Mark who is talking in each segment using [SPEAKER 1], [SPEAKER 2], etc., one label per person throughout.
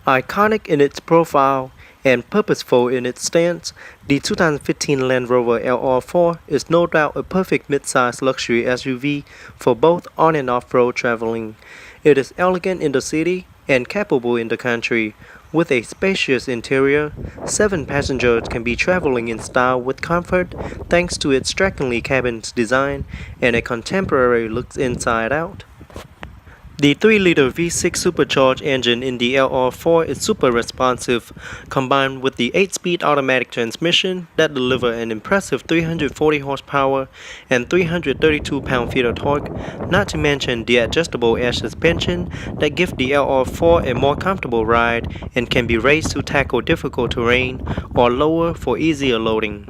[SPEAKER 1] Iconic in its profile and purposeful in its stance, the 2015 Land Rover LR4 is no doubt a perfect mid-size luxury SUV for both on and off-road traveling. It is elegant in the city and capable in the country. With a spacious interior, 7 passengers can be traveling in style with comfort thanks to its strikingly cabin's design and a contemporary look inside out. The 3-liter V6 supercharged engine in the LR4 is super responsive, combined with the 8-speed automatic transmission that delivers an impressive 340 horsepower and 332 pound-feet of torque, not to mention the adjustable air suspension that gives the LR4 a more comfortable ride and can be raised to tackle difficult terrain or lower for easier loading.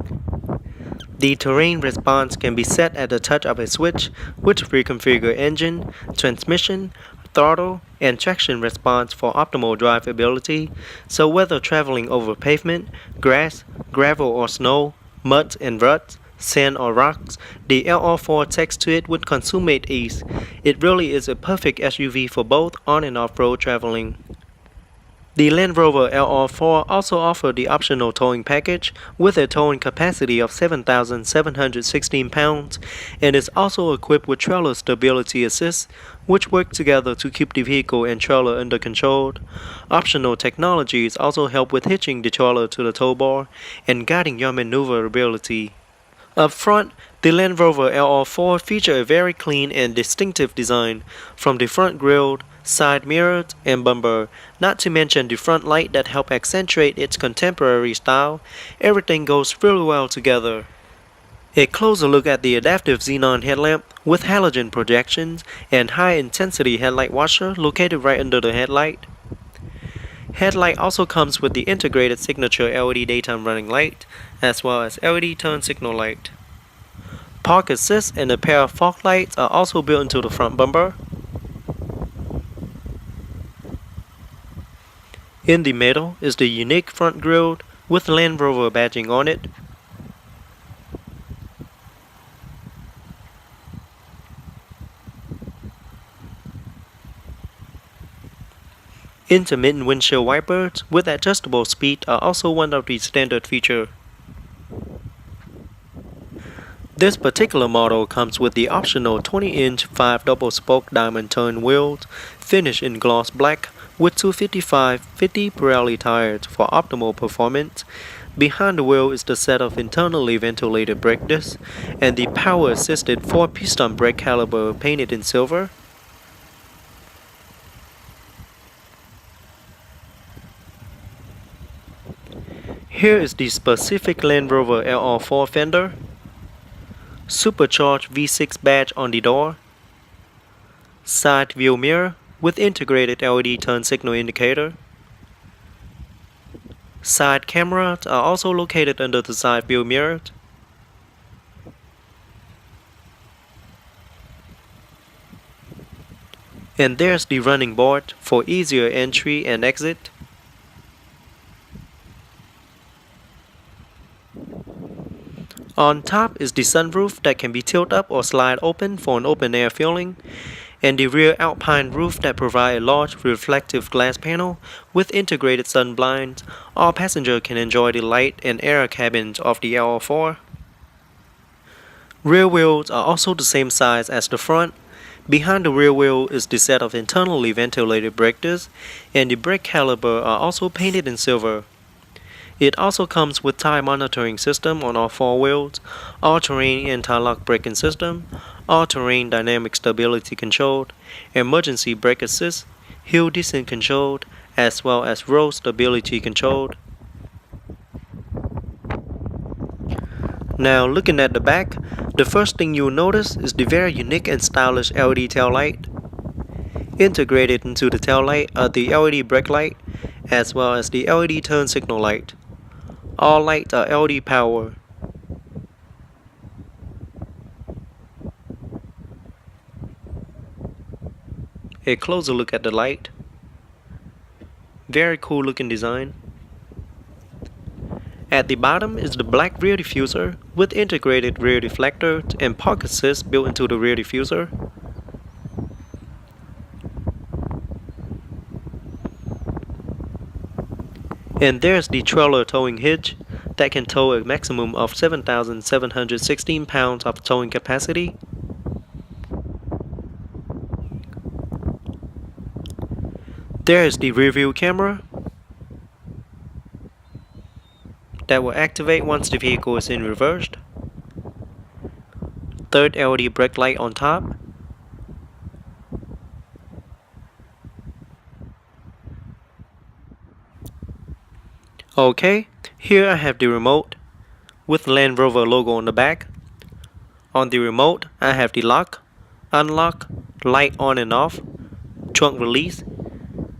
[SPEAKER 1] The terrain response can be set at the touch of a switch, which reconfigures engine, transmission, throttle, and traction response for optimal drivability. So whether traveling over pavement, grass, gravel or snow, mud and ruts, sand or rocks, the LR4 takes to it with consummate ease. It really is a perfect SUV for both on and off-road traveling. The Land Rover LR4 also offers the optional towing package with a towing capacity of 7,716 pounds and is also equipped with trailer stability assist, which work together to keep the vehicle and trailer under control. Optional technologies also help with hitching the trailer to the tow bar and guiding your maneuverability. Up front, the Land Rover LR4 features a very clean and distinctive design, from the front grille, side mirrors, and bumper, not to mention the front light that help accentuate its contemporary style. Everything goes really well together. A closer look at the adaptive xenon headlamp with halogen projections and high-intensity headlight washer located right under the headlight. Headlight also comes with the integrated signature LED daytime running light, as well as LED turn signal light. Park assist and a pair of fog lights are also built into the front bumper. In the middle is the unique front grille with Land Rover badging on it. Intermittent windshield wipers with adjustable speed are also one of the standard features. This particular model comes with the optional 20-inch 5 double-spoke diamond turn wheels, finished in gloss black, with 255/50 Pirelli tires for optimal performance. Behind the wheel is the set of internally ventilated brake discs and the power-assisted 4-piston brake caliper painted in silver. Here is the specific Land Rover LR4 fender, supercharged V6 badge on the door, side view mirror with integrated LED turn signal indicator. Side cameras are also located under the side view mirror. And there's the running board for easier entry and exit. On top is the sunroof that can be tilted up or slide open for an open air feeling, and the rear alpine roof that provides a large reflective glass panel with integrated sun blinds. All passengers can enjoy the light and air cabins of the LR4. Rear wheels are also the same size as the front. Behind the rear wheel is the set of internally ventilated brake discs, and the brake caliper are also painted in silver. It also comes with tire monitoring system on all 4 wheels, all-terrain anti-lock braking system, all-terrain dynamic stability control, emergency brake assist, hill descent control, as well as road stability control. Now looking at the back, the first thing you'll notice is the very unique and stylish LED tail light. Integrated into the tail light are the LED brake light, as well as the LED turn signal light. All lights are LED power. A closer look at the light. Very cool looking design. At the bottom is the black rear diffuser with integrated rear deflector and park assist built into the rear diffuser. And there's the trailer towing hitch that can tow a maximum of 7,716 pounds of towing capacity. There is the rear view camera that will activate once the vehicle is in reverse. Third LED brake light on top. Okay, here I have the remote with Land Rover logo on the back. On the remote, I have the lock, unlock, light on and off, trunk release,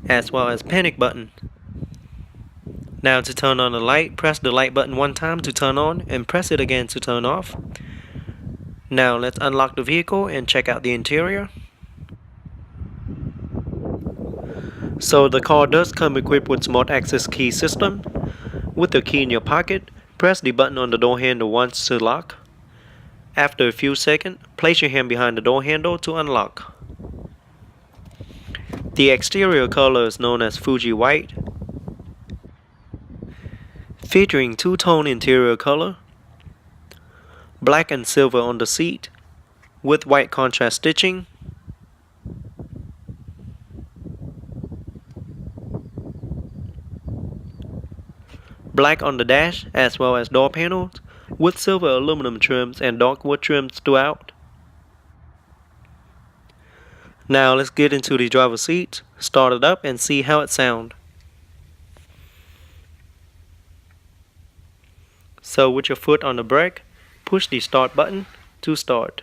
[SPEAKER 1] as well as panic button. Now to turn on the light, press the light button one time to turn on and press it again to turn off. Now let's unlock the vehicle and check out the interior. So the car does come equipped with smart access key system. With the key in your pocket, press the button on the door handle once to lock. After a few seconds, place your hand behind the door handle to unlock. The exterior color is known as Fuji White, featuring two-tone interior color, black and silver on the seat, with white contrast stitching. Black on the dash as well as door panels, with silver aluminum trims and dark wood trims throughout. Now let's get into the driver's seat, start it up and see how it sounds. So with your foot on the brake, push the start button to start.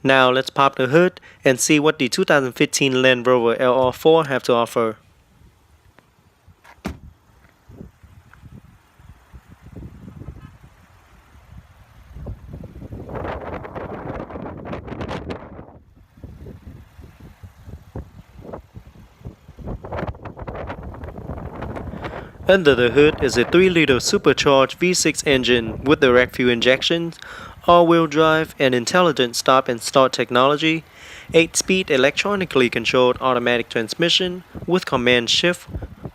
[SPEAKER 1] Now let's pop the hood and see what the 2015 Land Rover LR4 have to offer. Under the hood is a 3-liter supercharged V6 engine with direct fuel injections, all-wheel drive and intelligent stop and start technology, 8-speed electronically controlled automatic transmission with command shift,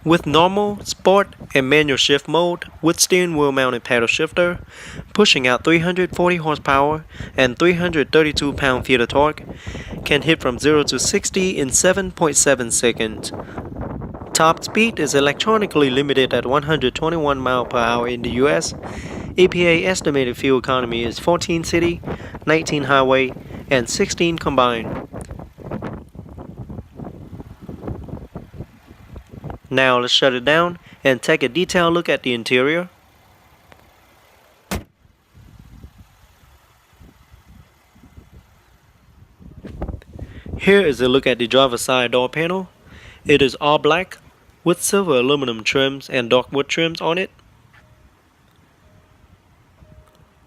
[SPEAKER 1] with normal, sport and manual shift mode, with steering wheel mounted paddle shifter, pushing out 340 horsepower and 332 pound-feet of torque, can hit from 0 to 60 in 7.7 seconds. Top speed is electronically limited at 121 miles per hour in the US. EPA estimated fuel economy is 14 city, 19 highway, and 16 combined. Now let's shut it down and take a detailed look at the interior. Here is a look at the driver's side door panel. It is all black with silver aluminum trims and dark wood trims on it.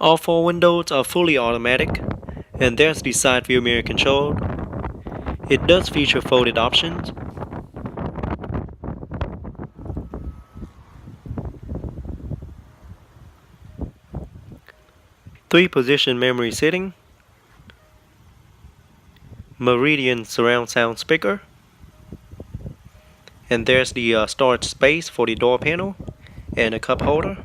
[SPEAKER 1] All 4 windows are fully automatic, and there's the side view mirror control. It does feature folded options. Three-position memory seating, Meridian surround sound speaker, and there's the storage space for the door panel and a cup holder.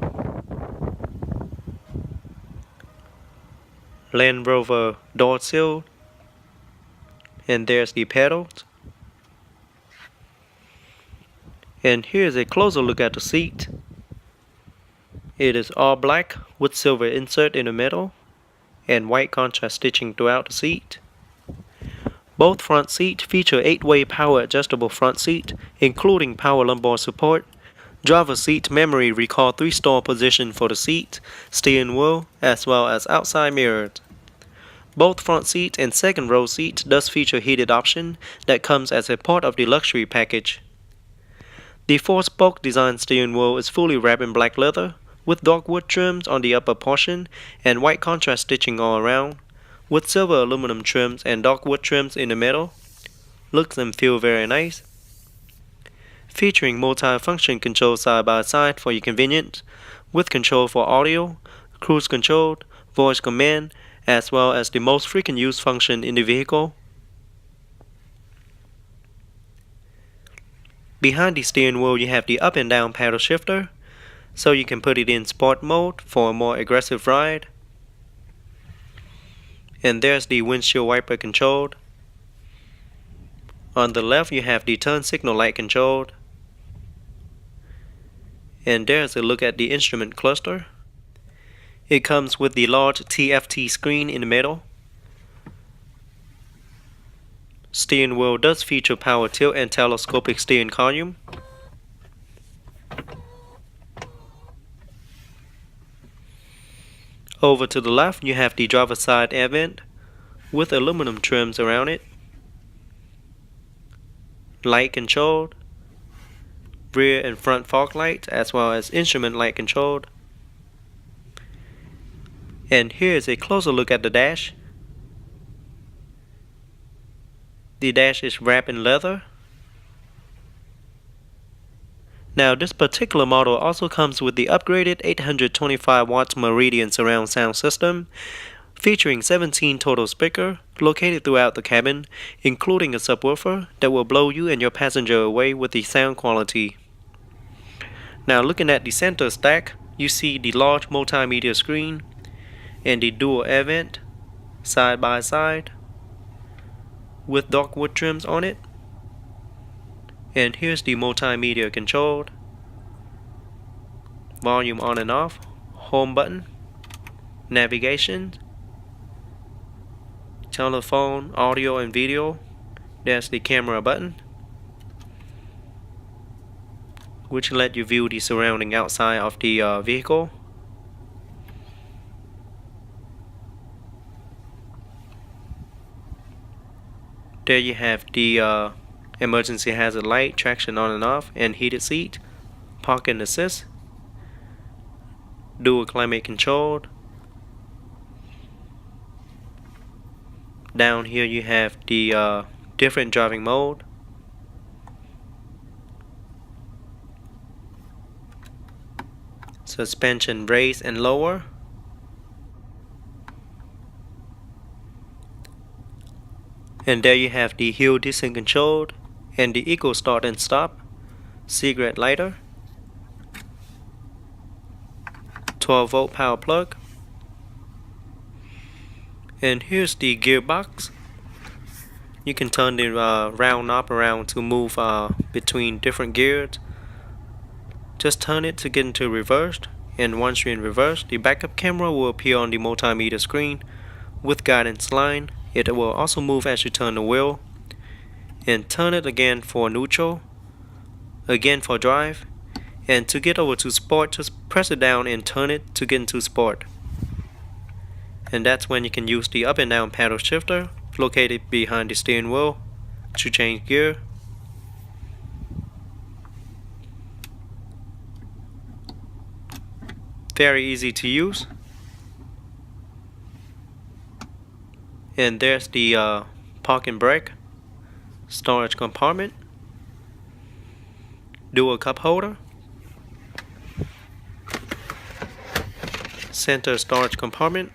[SPEAKER 1] Land Rover door sill, and there's the pedals. And here's a closer look at the seat. It is all black with silver insert in the middle and white contrast stitching throughout the seat. Both front seats feature 8-way power adjustable front seat, including power lumbar support, driver seat memory recall 3-star position for the seat, steering wheel, as well as outside mirrors. Both front seat and second row seat does feature heated option that comes as a part of the luxury package. The 4-spoke design steering wheel is fully wrapped in black leather, with dark wood trims on the upper portion and white contrast stitching all around, with silver aluminum trims and dark wood trims in the middle. Looks and feel very nice. Featuring multi-function control side by side for your convenience, with control for audio, cruise control, voice command, as well as the most frequent used function in the vehicle. Behind the steering wheel you have the up and down paddle shifter, so you can put it in sport mode for a more aggressive ride. And there's the windshield wiper control. On the left you have the turn signal light control. And there's a look at the instrument cluster. It comes with the large TFT screen in the middle. Steering wheel does feature power tilt and telescopic steering column. Over to the left you have the driver's side air vent with aluminum trims around it. Light control, rear and front fog lights, as well as instrument light control. And here's a closer look at the dash. The dash is wrapped in leather. Now this particular model also comes with the upgraded 825 watts Meridian surround sound system, featuring 17 total speakers located throughout the cabin, including a subwoofer that will blow you and your passenger away with the sound quality. Now looking at the center stack, you see the large multimedia screen and the dual air vent side by side with dark wood trims on it. And here's the multimedia control, volume on and off, home button, navigation, telephone, audio and video. There's the camera button, which let you view the surrounding outside of the vehicle. There you have the emergency hazard light, traction on and off, and heated seat, parking assist, dual climate control. Down here you have the different driving mode. Suspension raise and lower. And there you have the hill descent control and the eco start and stop, cigarette lighter, 12-volt power plug. And here's the gearbox. You can turn the round knob around to move between different gears. Just turn it to get into reverse, and once you're in reverse, the backup camera will appear on the multimedia screen with guidance line. It will also move as you turn the wheel, and turn it again for neutral, again for drive, and to get over to sport, just press it down and turn it to get into sport. And that's when you can use the up and down paddle shifter located behind the steering wheel to change gear. Very easy to use. And there's the parking brake, storage compartment, dual cup holder, center storage compartment,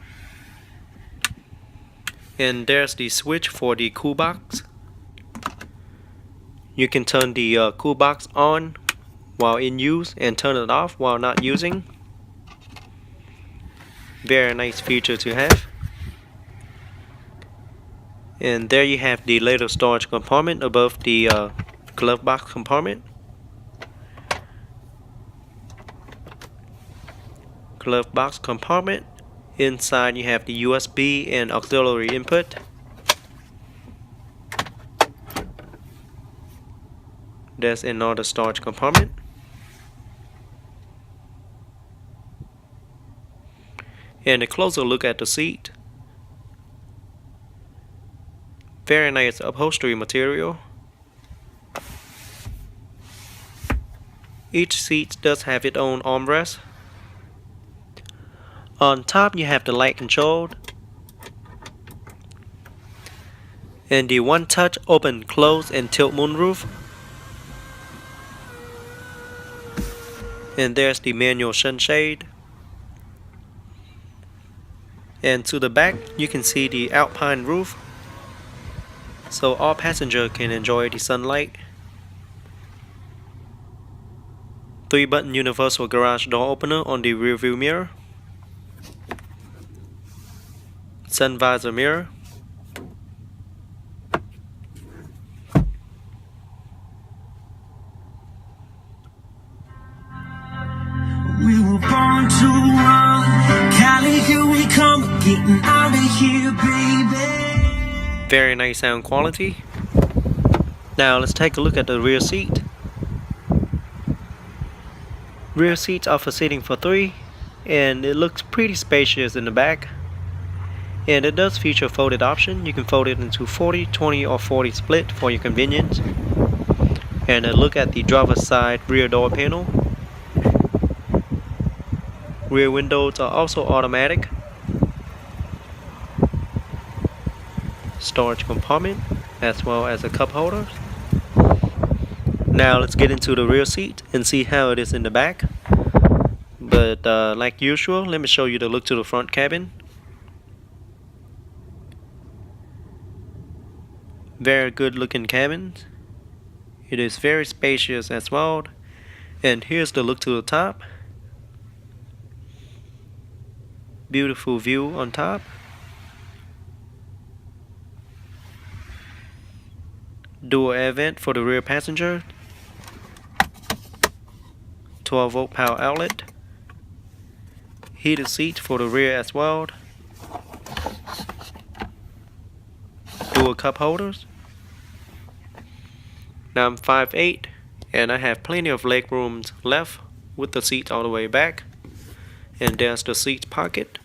[SPEAKER 1] and there's the switch for the cool box. You can turn the cool box on while in use and turn it off while not using. Very nice feature to have. And there you have the little storage compartment above the glove box compartment. Glove box compartment. Inside you have the USB and auxiliary input. There's another storage compartment. And a closer look at the seat. Very nice upholstery material. Each seat does have its own armrest. On top you have the light control and the one-touch open, close, and tilt moonroof. And there's the manual sunshade. And to the back you can see the alpine roof, so all passengers can enjoy the sunlight. 3-button universal garage door opener on the rear view mirror. Sun visor mirror.
[SPEAKER 2] We were born to run, Cali, here we come, getting out of here, baby.
[SPEAKER 1] Very nice sound quality. Now let's take a look at the rear seat. Rear seats are for seating for 3, and it looks pretty spacious in the back. And it does feature a folded option. You can fold it into 40, 20, or 40 split for your convenience. And a look at the driver's side rear door panel. Rear windows are also automatic. Storage compartment as well as a cup holder. Now let's get into the rear seat and see how it is in the back. But like usual, let me show you the look to the front cabin. Very good looking cabin. It is very spacious as well. And here's the look to the top. Beautiful view on top. Dual air vent for the rear passenger. 12-volt power outlet. Heated seat for the rear as well. Dual cup holders. Now I'm 5'8" and I have plenty of leg room left with the seat all the way back. And there's the seat pocket.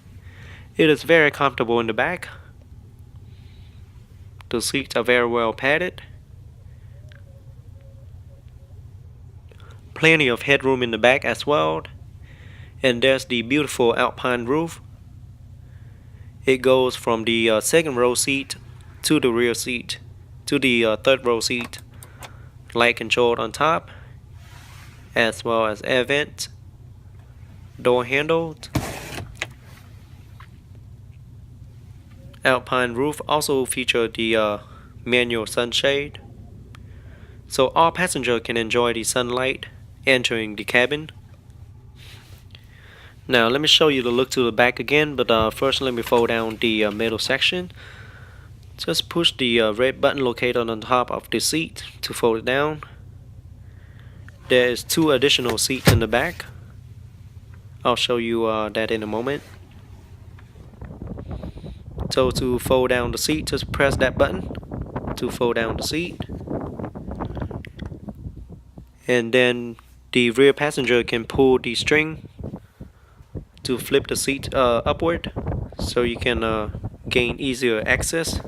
[SPEAKER 1] It is very comfortable in the back. The seats are very well padded. Plenty of headroom in the back as well. And there's the beautiful alpine roof. It goes from the second row seat to the rear seat to the third row seat. Light controlled on top, as well as air vent, door handles. Alpine roof also featured the manual sunshade, so all passengers can enjoy the sunlight entering the cabin. Now let me show you the look to the back again, but first let me fold down the middle section. Just push the red button located on the top of the seat to fold it down. There is 2 additional seats in the back. I'll show you that in a moment. So to fold down the seat, just press that button to fold down the seat. And then the rear passenger can pull the string to flip the seat upward, so you can gain easier access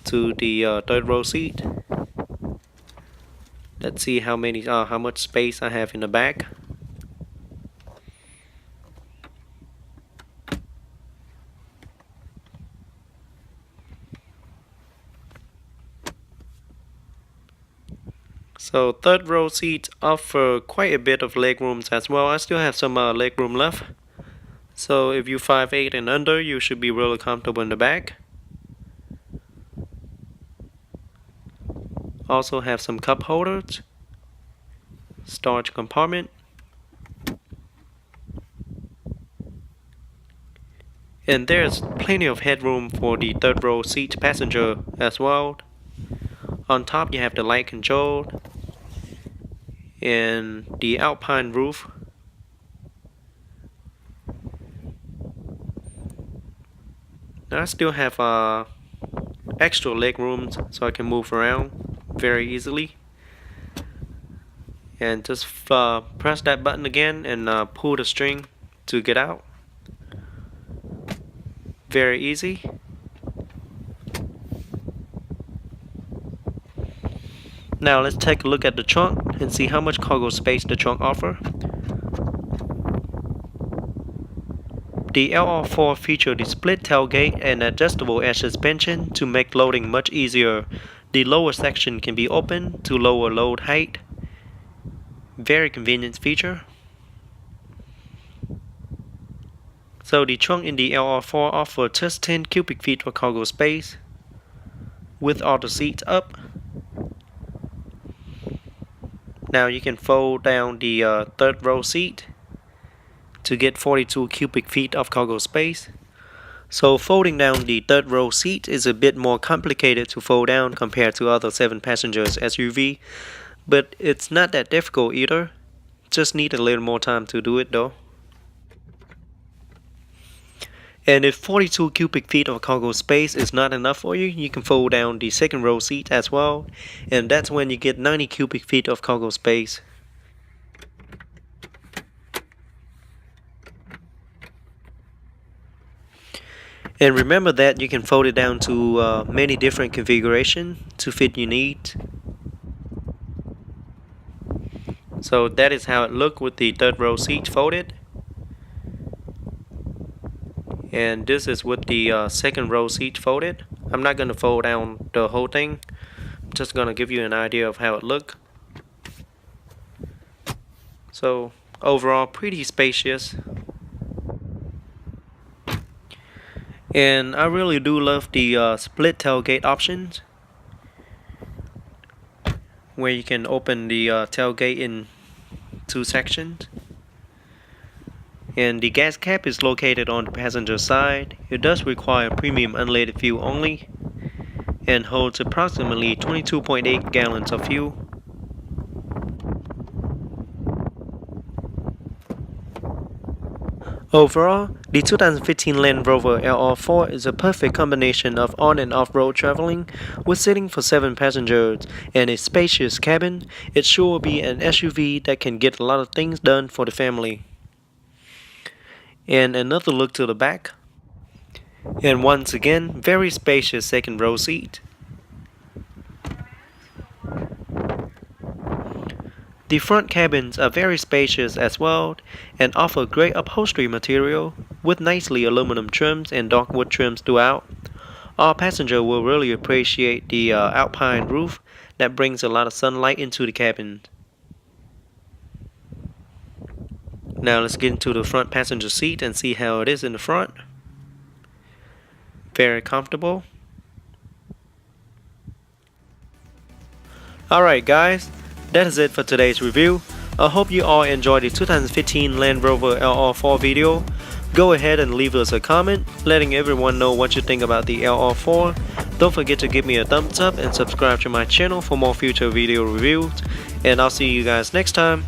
[SPEAKER 1] to the third row seat. Let's see how much space I have in the back. So third row seats offer quite a bit of leg room as well. I still have some leg room left. So if you're 5'8" and under, you should be really comfortable in the back. Also have some cup holders, storage compartment, and there's plenty of headroom for the third row seat passenger as well. On top you have the light control and the alpine roof. Now I still have extra leg rooms so I can move around very easily. and just press that button again and pull the string to get out. Very easy. Now let's take a look at the trunk and see how much cargo space the trunk offers. The LR4 features the split tailgate and adjustable air suspension to make loading much easier. The lower section can be opened to lower load height. Very convenient feature. So the trunk in the LR4 offers just 10 cubic feet of cargo space with all the seats up. Now you can fold down the third row seat to get 42 cubic feet of cargo space. So folding down the third row seat is a bit more complicated to fold down compared to other 7 passengers SUV, but it's not that difficult either. Just need a little more time to do it though. And if 42 cubic feet of cargo space is not enough for you, you can fold down the second row seat as well, and that's when you get 90 cubic feet of cargo space. And remember that you can fold it down to many different configurations to fit your needs. So that is how it looks with the third row seat folded. And this is with the second row seat folded. I'm not going to fold down the whole thing. I'm just going to give you an idea of how it looks. So overall pretty spacious. And I really do love the split tailgate options, where you can open the tailgate in 2 sections. And the gas cap is located on the passenger side. It does require premium unleaded fuel only and holds approximately 22.8 gallons of fuel. Overall, the 2015 Land Rover LR4 is a perfect combination of on and off-road traveling. With seating for 7 passengers and a spacious cabin, it sure will be an SUV that can get a lot of things done for the family. And another look to the back. And once again, very spacious second row seat. The front cabins are very spacious as well and offer great upholstery material with nicely aluminum trims and dark wood trims throughout. All passengers will really appreciate the alpine roof that brings a lot of sunlight into the cabin. Now let's get into the front passenger seat and see how it is in the front. Very comfortable. Alright guys, that is it for today's review. I hope you all enjoyed the 2015 Land Rover LR4 video. Go ahead and leave us a comment, letting everyone know what you think about the LR4. Don't forget to give me a thumbs up and subscribe to my channel for more future video reviews. And I'll see you guys next time.